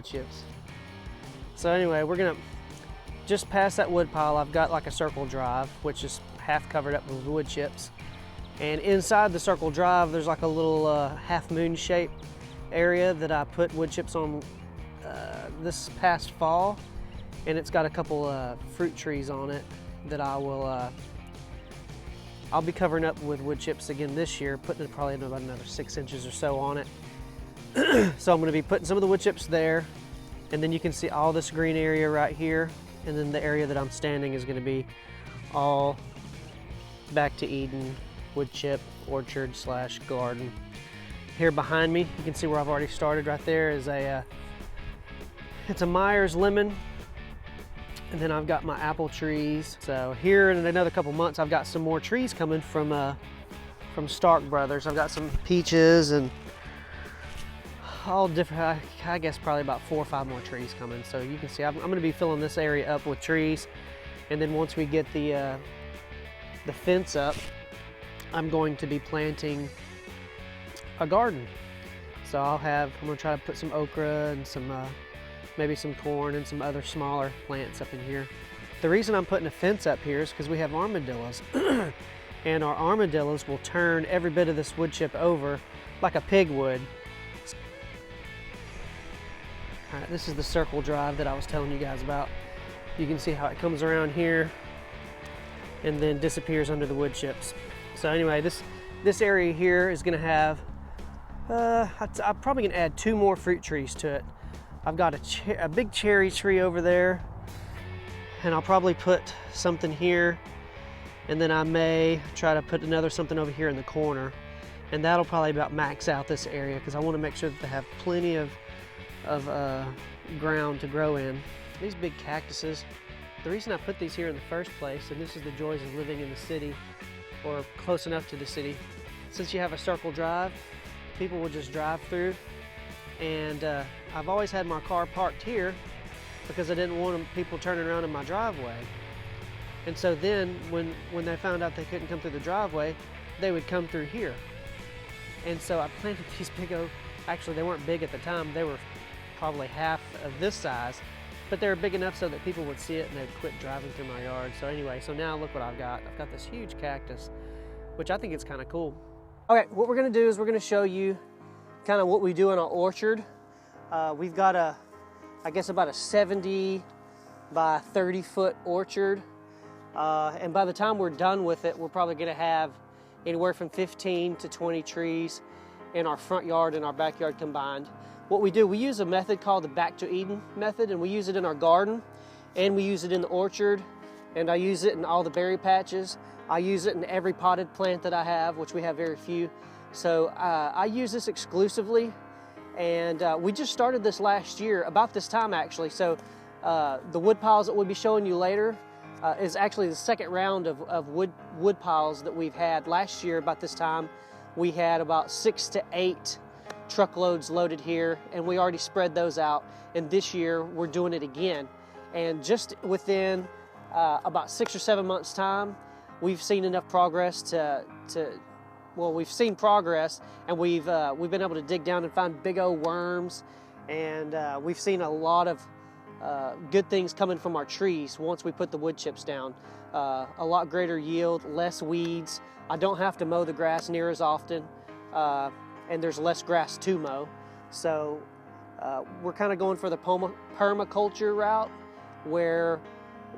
chips. So anyway, we're gonna, just past that wood pile, I've got like a circle drive, which is half covered up with wood chips. And inside the circle drive, there's like a little half moon shape area that I put wood chips on this past fall. And it's got a couple fruit trees on it that I will, I'll be covering up with wood chips again this year, putting it probably about another 6 inches or so on it. So I'm gonna be putting some of the wood chips there, and then you can see all this green area right here, and then the area that I'm standing is gonna be all back to Eden wood chip orchard slash garden. Here behind me, you can see where I've already started right there is a, it's a Myers lemon. And then I've got my apple trees. So here in another couple months, I've got some more trees coming from Stark Brothers. I've got some peaches and all different, I guess probably about 4 or 5 more trees coming. So you can see I'm gonna be filling this area up with trees. And then once we get the fence up, I'm going to be planting a garden. So I'm gonna try to put some okra and some, maybe some corn and some other smaller plants up in here. The reason I'm putting a fence up here is because we have armadillos. And our armadillos will turn every bit of this wood chip over like a pig would. All right, this is the circle drive that I was telling you guys about. You can see how it comes around here and then disappears under the wood chips. So anyway, this area here is gonna have, I'm probably gonna add 2 more fruit trees to it. I've got a big cherry tree over there, and I'll probably put something here, and then I may try to put another something over here in the corner, and that'll probably about max out this area because I want to make sure that they have plenty of ground to grow in. These big cactuses, the reason I put these here in the first place, and this is the joys of living in the city or close enough to the city, since you have a circle drive, people will just drive through. And I've always had my car parked here because I didn't want people turning around in my driveway. And so then when they found out they couldn't come through the driveway, they would come through here. And so I planted these big oak, actually they weren't big at the time, they were probably half of this size, but they were big enough so that people would see it and they'd quit driving through my yard. So anyway, so now look what I've got. I've got this huge cactus, which I think is kind of cool. Okay, what we're gonna do is we're gonna show you kind of what we do in our orchard. We've got I guess about a 70 by 30 foot orchard. And by the time we're done with it, we're probably gonna have anywhere from 15 to 20 trees in our front yard and our backyard combined. What we do, we use a method called the Back to Eden method, and we use it in our garden, and we use it in the orchard, and I use it in all the berry patches. I use it in every potted plant that I have, which we have very few. So I use this exclusively, and we just started this last year, about this time actually. So the wood piles that we'll be showing you later is actually the second round of wood piles that we've had. Last year, about this time, we had about 6 to 8 truckloads loaded here, and we already spread those out. And this year, we're doing it again. And just within about 6 or 7 months' time, we've seen enough progress well, we've seen progress, and we've been able to dig down and find big old worms, and we've seen a lot of good things coming from our trees once we put the wood chips down. A lot greater yield, less weeds. I don't have to mow the grass near as often, and there's less grass to mow. So we're kind of going for the permaculture route, where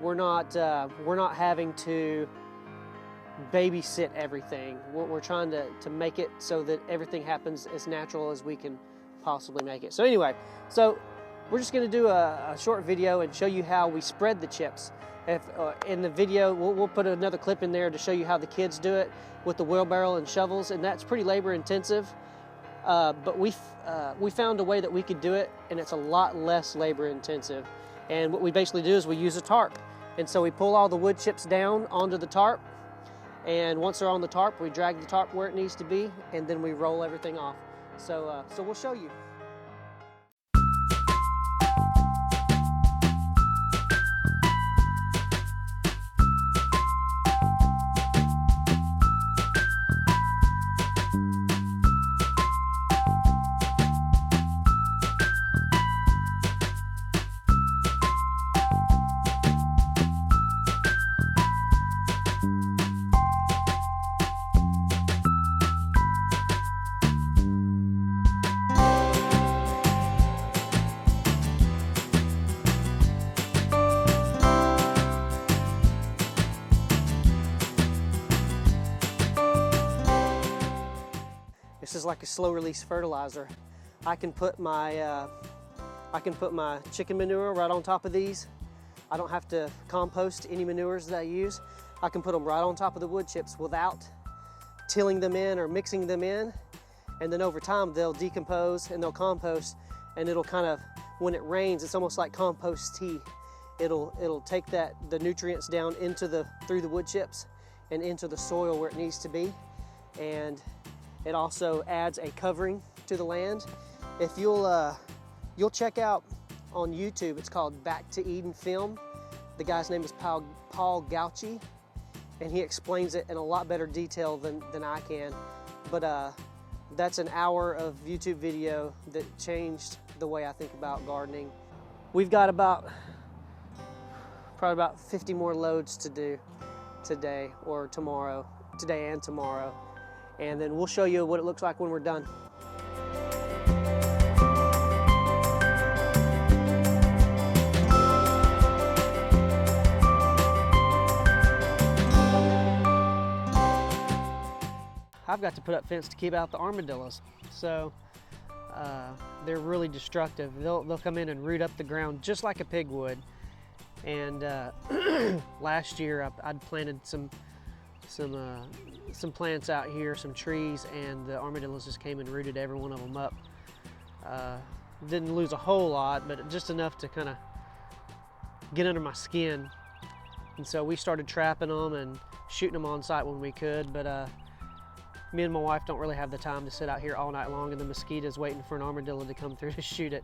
we're not having to babysit everything. We're trying to make it so that everything happens as natural as we can possibly make it. So anyway, so we're just going to do a short video and show you how we spread the chips. In the video, we'll put another clip in there to show you how the kids do it with the wheelbarrow and shovels, and that's pretty labor intensive. But we found a way that we could do it, and it's a lot less labor intensive. And what we basically do is we use a tarp. And so we pull all the wood chips down onto the tarp, and once they're on the tarp, we drag the tarp where it needs to be, and then we roll everything off. So we'll show you. This is like a slow release fertilizer. I can put my chicken manure right on top of these. I don't have to compost any manures that I use. I can put them right on top of the wood chips without tilling them in or mixing them in. And then over time they'll decompose and they'll compost, and it'll kind of, when it rains, it's almost like compost tea. It'll take the nutrients down through the wood chips and into the soil where it needs to be. And it also adds a covering to the land. If you'll check out on YouTube, it's called Back to Eden Film. The guy's name is Paul Gauchi, and he explains it in a lot better detail than I can. But that's an hour of YouTube video that changed the way I think about gardening. We've got probably about 50 more loads to do today or tomorrow, today and tomorrow. And then we'll show you what it looks like when we're done. I've got to put up fence to keep out the armadillos. So they're really destructive. They'll come in and root up the ground just like a pig would. And last year I'd planted some plants out here, some trees, and the armadillos just came and rooted every one of them up. Didn't lose a whole lot, but just enough to kind of get under my skin. And so we started trapping them and shooting them on site when we could, but me and my wife don't really have the time to sit out here all night long in the mosquitoes waiting for an armadillo to come through to shoot it.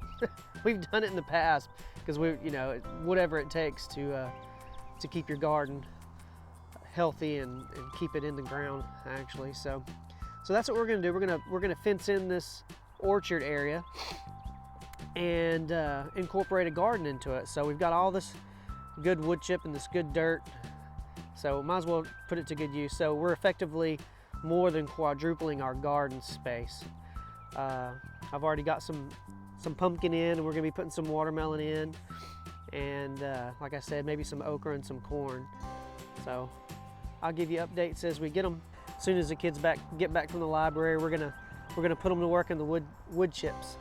We've done it in the past because whatever it takes to keep your garden healthy and keep it in the ground, actually. So that's what we're gonna do. We're gonna fence in this orchard area and incorporate a garden into it. So we've got all this good wood chip and this good dirt, so might as well put it to good use. So we're effectively more than quadrupling our garden space. I've already got some pumpkin in, and we're gonna be putting some watermelon in, and like I said, maybe some okra and some corn. So I'll give you updates as we get them. As soon as the kids get back from the library, we're gonna put them to work in the wood chips.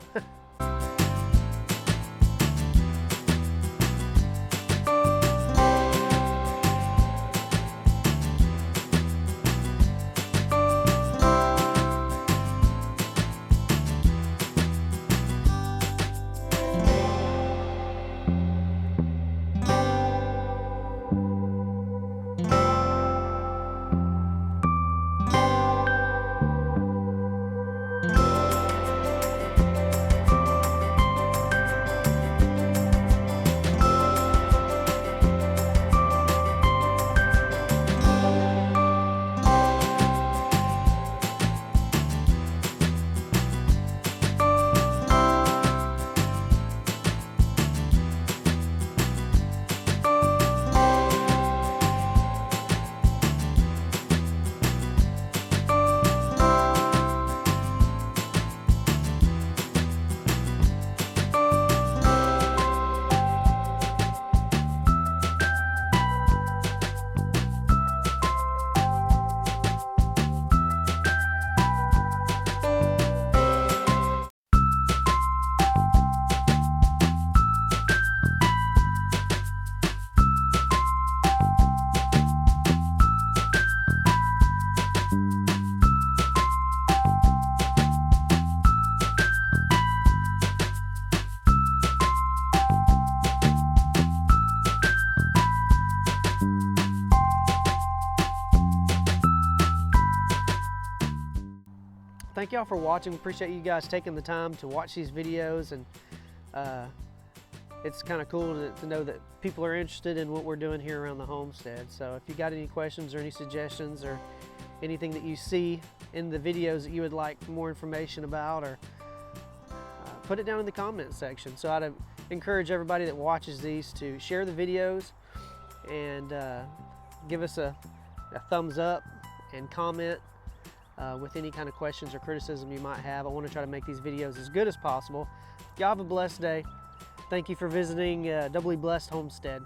Thank y'all for watching. Appreciate you guys taking the time to watch these videos, and it's kind of cool to know that people are interested in what we're doing here around the homestead. So if you got any questions or any suggestions or anything that you see in the videos that you would like more information about, or put it down in the comment section. So I'd encourage everybody that watches these to share the videos and give us a thumbs up and comment with any kind of questions or criticism you might have. I want to try to make these videos as good as possible. Y'all have a blessed day. Thank you for visiting Doubly Blessed Homestead.